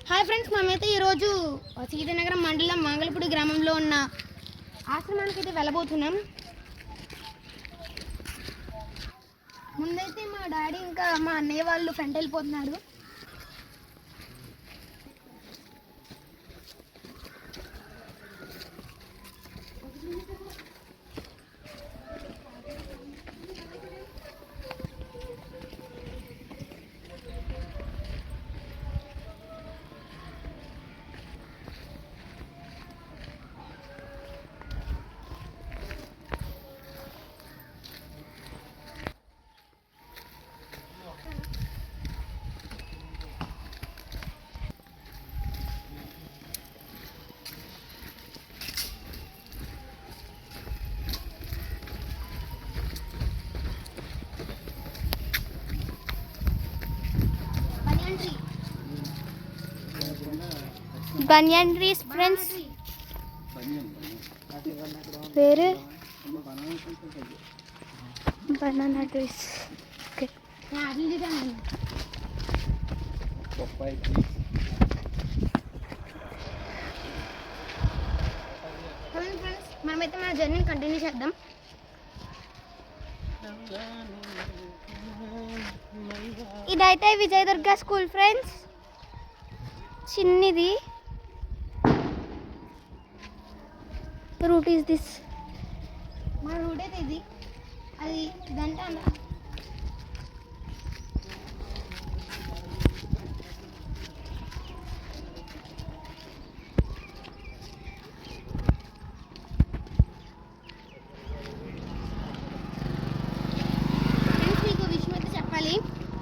Hi friends, మనమైతే ఈరోజు సీతానగరం మండలం మంగళపూడి గ్రామంలో ఉన్న ఆశ్రమానికి అయితే వెళ్ళబోతున్నాం. ముందైతే మా డాడీ ఇంకా మా అన్నయ్య వాళ్ళు ఫ్రంట్ వెళ్ళిపోతున్నారు. బనియన్ ట్రీస్ ఫ్రెండ్స్, వేరే బనానా ట్రీస్. ఓకే, మనమైతే మన జర్నీని కంటిన్యూ చేద్దాం. ఇదైతే విజయదుర్గ స్కూల్ ఫ్రెండ్స్, చిన్నది. రూట్ ఈస్ దిస్, మన రూట్ అయితే ఇది. అది ఇదంటే మీకు విషయం అయితే చెప్పాలి.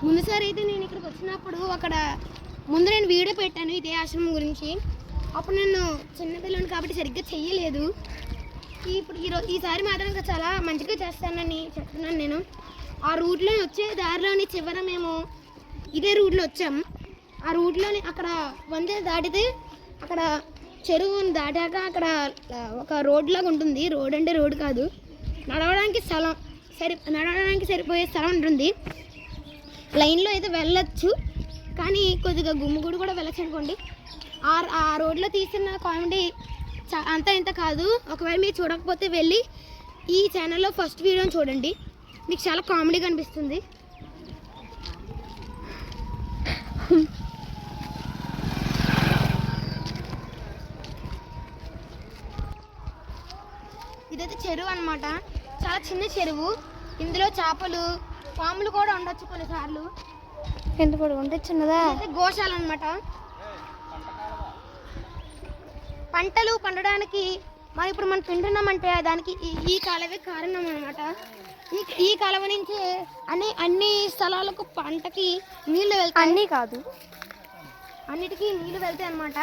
ముందుసారి అయితే నేను ఇక్కడికి వచ్చినప్పుడు ముందు నేను వీడియో పెట్టాను ఇదే ఆశ్రమం గురించి. అప్పుడు నేను చిన్నపిల్లని కాబట్టి సరిగ్గా చెయ్యలేదు. ఇప్పుడు ఈసారి మాత్రం చాలా మంచిగా చేస్తానని చెప్తున్నాను నేను. ఆ రూట్లో వచ్చే దారిలోని చివర మేము ఇదే రూట్లో వచ్చాము. ఆ రూట్లోని అక్కడ వంతెన దాటితే అక్కడ చెరువుని దాటాక అక్కడ ఒక రోడ్ లాగా ఉంటుంది. రోడ్ అంటే రోడ్ కాదు, నడవడానికి సరిపోయే స్థలం ఉంటుంది. లైన్లో అయితే వెళ్ళొచ్చు, కానీ కొద్దిగా గుమ్ముగూడు కూడా వెళ్ళచ్చు అనుకోండి. ఆ రోడ్లో తీసిన కామెడీ అంతా ఇంత కాదు. ఒకవేళ మీరు చూడకపోతే వెళ్ళి ఈ ఛానల్లో ఫస్ట్ వీడియోని చూడండి, మీకు చాలా కామెడీగా అనిపిస్తుంది. ఇదైతే చెరువు అన్నమాట, చాలా చిన్న చెరువు. ఇందులో చేపలు, పాములు కూడా ఉండొచ్చు కొన్నిసార్లు. ఎంత కూడా ఉంటే చిన్నదా. గోశాల అన్నమాట. పంటలు పండడానికి ఇప్పుడు మనం తింటున్నామంటే దానికి ఈ కాలువే కారణం అనమాట. ఈ కాలువ నుంచి అన్ని స్థలాలకు పంటకి నీళ్లు వెళ్తాయి. అన్నీ కాదు, అన్నిటికీ నీళ్లు వెళ్తాయి అనమాట.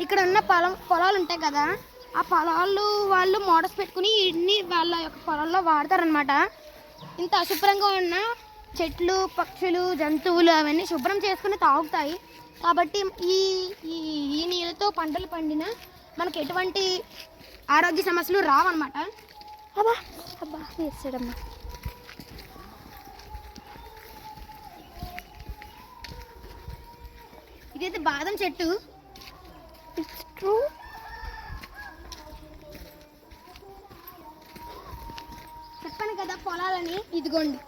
ఇక్కడ ఉన్న పొలాలు ఉంటాయి కదా, ఆ పొలాలు వాళ్ళు మోటార్స్ పెట్టుకుని ఇన్ని వాళ్ళ యొక్క పొలాల్లో వాడతారనమాట. ఇంత అశుభ్రంగా ఉన్న చెట్లు, పక్షులు, జంతువులు అవన్నీ శుభ్రం చేసుకుని తాగుతాయి. కాబట్టి ఈ నీళ్ళతో పంటలు పండినా మనకు ఎటువంటి ఆరోగ్య సమస్యలు రావన్నమాట. వేసాడమ్మా. ఇదైతే బాదం చెట్టు. చెప్పాను కదా పొలాలని. ఇదిగోండి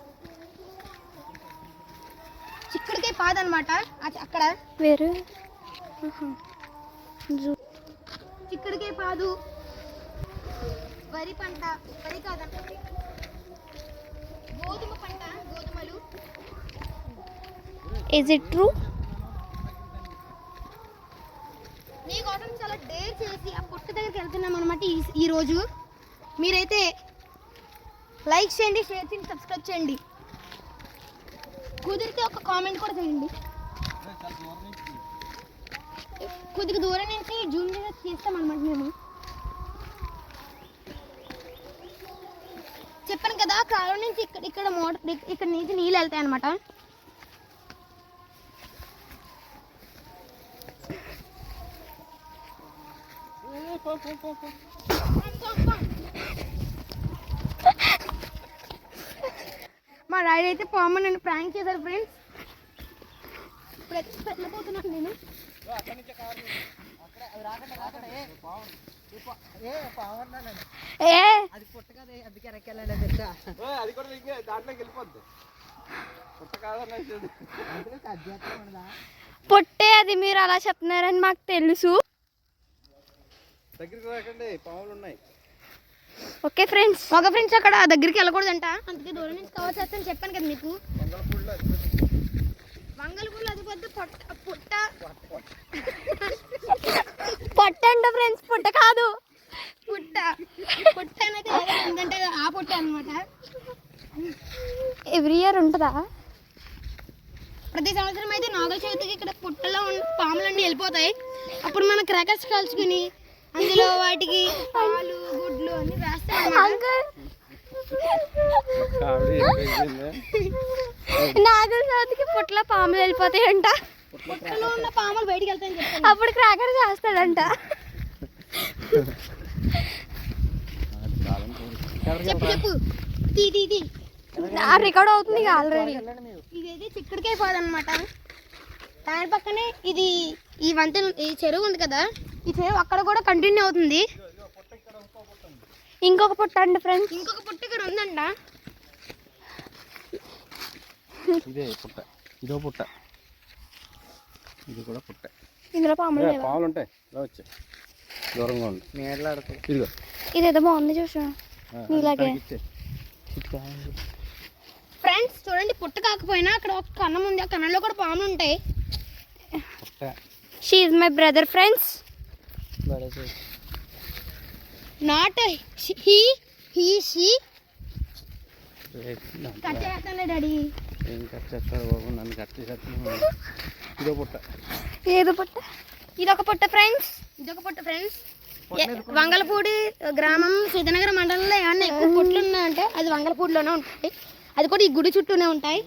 చిక్కుడికాయ పాదు అనమాట. అక్కడ వేరు చిక్కుడికాయ పాదు, వరి పంట, వరి కాదంట గోధుమ పంట, గోధుమలు. Is it true? మీకోసం చాలా డేర్ చేసి ఆ పొట్టు దగ్గరికి వెళ్తున్నాం అనమాట ఈరోజు. మీరైతే లైక్ చేయండి, షేర్ చేయండి, సబ్స్క్రైబ్ చేయండి. కుదిరితే ఒక కామెంట్ కూడా చేయండి. కొద్దిగా దూరం నుంచి జూమ్ చేస్తాం అనమాట మేము. చెప్పాను కదా కాలువ నుంచి ఇక్కడ మోటార్ ఇక్కడ నుంచి నీళ్ళు వెళ్తాయి అనమాట. మా డాడీ అయితే పాము నన్ను ప్రాంక్ చేశారు ఫ్రెండ్స్. ఇప్పుడైతే వెళ్ళిపోతున్నాను నేను. పొట్టే అది మీరు అలా చెప్తున్నారని మాకు తెలుసు. ఓకే ఫ్రెండ్స్, అక్కడ దగ్గరికి వెళ్ళకూడదంట, అందుకే దూరం నుంచి కవర్ చేస్తాను చెప్పాను కదా మీకు. వంగలపూలు అది పెద్ద పొట్ట అంట ఫ్రెండ్స్, పుట్ట కాదు, పుట్ట అనేది ఎందుకంటే ఆ పుట్ట అనమాట. ఎవ్రీ ఇయర్ ఉంటుందా? ప్రతి సంవత్సరం అయితే నాగల చవితికి ఇక్కడ పుట్టలో పాములన్నీ వెళ్ళిపోతాయి. అప్పుడు మనం క్రాకర్స్ కాల్చుకుని అందులో వాటికి పాలు గుడ్లు అన్ని వేస్తాం. నాగల చవితికి పుట్టలో పాములు వెళ్ళిపోతాయంట. పుట్టలో ఉన్న పాములు బయటికి వెళ్తాయని చెప్పి అప్పుడు క్రాకర్ చేస్తాడంట. చెప్పు తీ రికార్డ్ అవుతుంది ఆల్రెడీ. ఇదైతే చిక్కుడుకాయ పాదు అనమాట. దాని పక్కనే ఇది ఈ వంతెన, ఈ చెరువు ఉంది కదా, ఈ చెరువు అక్కడ కూడా కంటిన్యూ అవుతుంది. ఇంకొక పుట్ట అండి ఫ్రెండ్స్, ఇంకొక పుట్ట ఇక్కడ ఉందంట. ఇదే పుట్ట, ఇదో పుట్ట, ఇది కూడా పుట్ట. ఇందులో పాములు ఉంటాయి. వచ్చే దూరంగా ఉంది, నీళ్ళాడుతాయి. ఇదిగో ఇదేదో బాగుంది చూసా నీలాగే. ఫ్రెండ్స్ చూడండి, పుట్ట కాకపోయినా అక్కడ ఒక కన్నం ఉంది, ఆ కన్నంలో కూడా పాములు ఉంటాయి. She is my brother friends, not he she. Cut చేస్తానులే డాడీ. ఏం కట్ చేస్తారు బాబు, నన్ను కట్ చేస్తాను. ఇదో పుట్ట, ఏదో పుట్ట, ఇదొక పుట్ట ఫ్రెండ్స్, ఇదొక పుట్ట ఫ్రెండ్స్. వంగలపూడి గ్రామం సీతానగరం మండలంలో ఏమన్నా ఎక్కువ పుట్లు ఉన్నాయంటే అది వంగలపూడిలోనే ఉంటాయి. అది కూడా ఈ గుడి చుట్టూనే ఉంటాయి.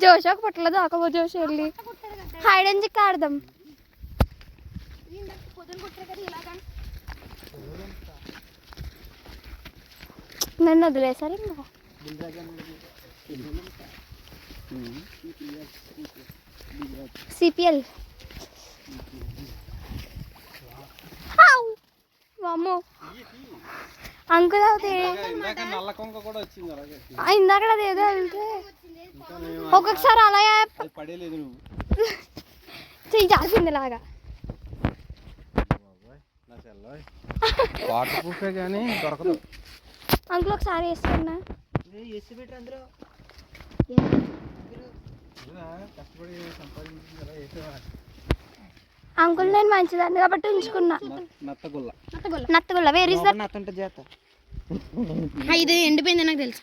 జోష్ ఒక పుట్టలో దాకపో జోష్ వెళ్ళి హైడ్ అని చెప్పి ఆడదాం. నన్ను వదిలేసారు ఇంకా. సిపిఎల్ వామ్మో అంకుల్ ఇందాక అది ఏదో వెళ్తే ఒక్కొక్కసారి అలా చెయ్యి చాసింది లాగా. అంకుల్ ఒకసారి వేస్తున్నా. అంకుల్ నేను మంచిదాన్ని కాబట్టి ఉంచుకున్నా. నత్తగుల్ల వేరే ఇది ఎండిపోయింది నాకు తెలుసు.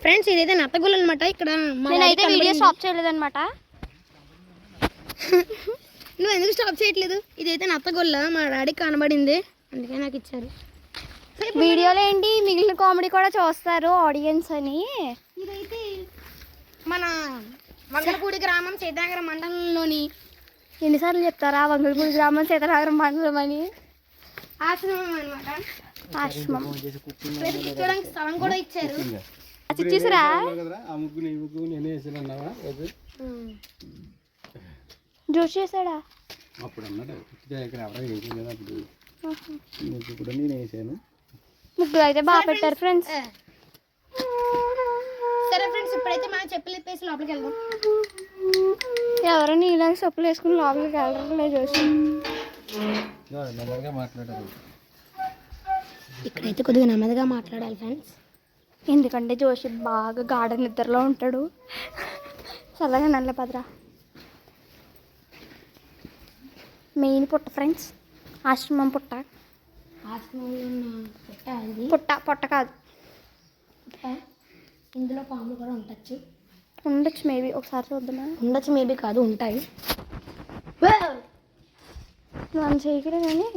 ఫ్రెండ్స్ ఇదైతే నత్తగుల్ల అనమాట. ఇక్కడ నేనైతే వీడియో స్టాప్ చేయలేదన్నమాట. నువ్వు ఎందుకు స్టాప్ చేయట్లేదు? ఇదైతే నత్తగుల్ల మా డాడీకి కనబడింది, అందుకే నాకు ఇచ్చారు. వీడియోలో ఏంటి మిగిలిన కామెడీ కూడా చూస్తారు ఆడియన్స్ అని. ఇదైతే మన వంగలపూడి గ్రామం సీతానగరం మండలంలోని, ఎన్నిసార్లు చెప్తారా వంగలపూడి గ్రామం సీతానగరం మండలం అని, ఆశ్రమం అనమాట. ఆశ్రమం చూడడానికి స్థలం కూడా ఇచ్చారు. చూసారా జోష్ చేశాడా ముగ్గురు అయితే బాగా పెట్టారు ఫ్రెండ్స్. సరే ఫ్రెండ్స్, ఇప్పుడైతే మనం చెప్పులు వేసి లోపలికి వెళ్దాం. ఎవరో నీలాగా చెప్పులు వేసుకుని లోపలికి వెళ్ళడం చూసి ఇక్కడైతే కొద్దిగా నెమ్మదిగా మాట్లాడాలి ఫ్రెండ్స్, ఎందుకంటే జోషి బాగా గాఢ నిద్రలో ఉంటాడు. చల్లగా నల్ల పదరా మెయిన్ పుట్ట ఫ్రెండ్స్, ఆశ్రమం పుట్ట. పుట్ట కాదు, ఇందులో పాములు కూడా ఉండొచ్చు మేబీ. ఒకసారి చూద్దామా? ఉండొచ్చు మేబీ కాదు, ఉంటాయి. నన్ను చేయకరే కానీ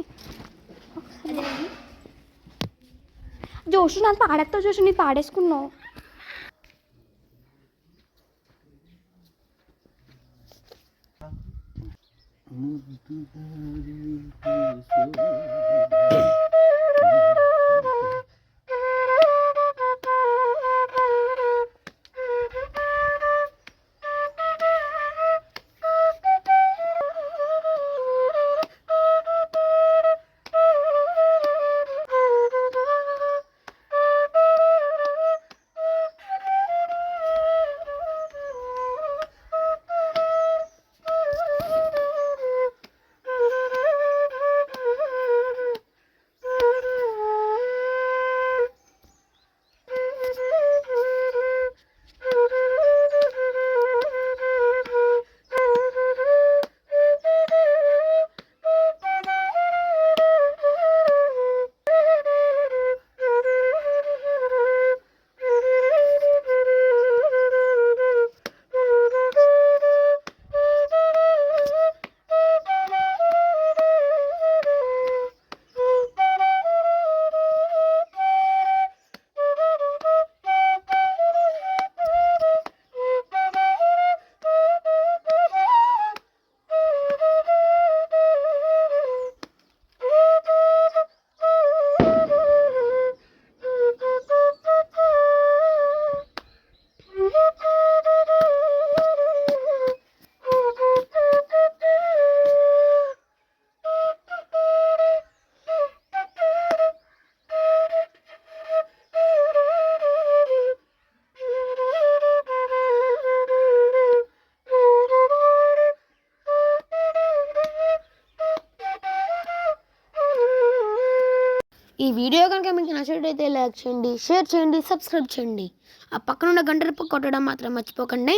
జోషు నాకు పాడేస్తావు. జోషు నీకు పాడేసుకున్నావు. ఈ వీడియో కనుక మీకు నచ్చినట్లయితే లైక్ చేయండి, షేర్ చేయండి, సబ్స్క్రైబ్ చేయండి. ఆ పక్కనున్న గంట కొట్టడం మాత్రం మర్చిపోకండి.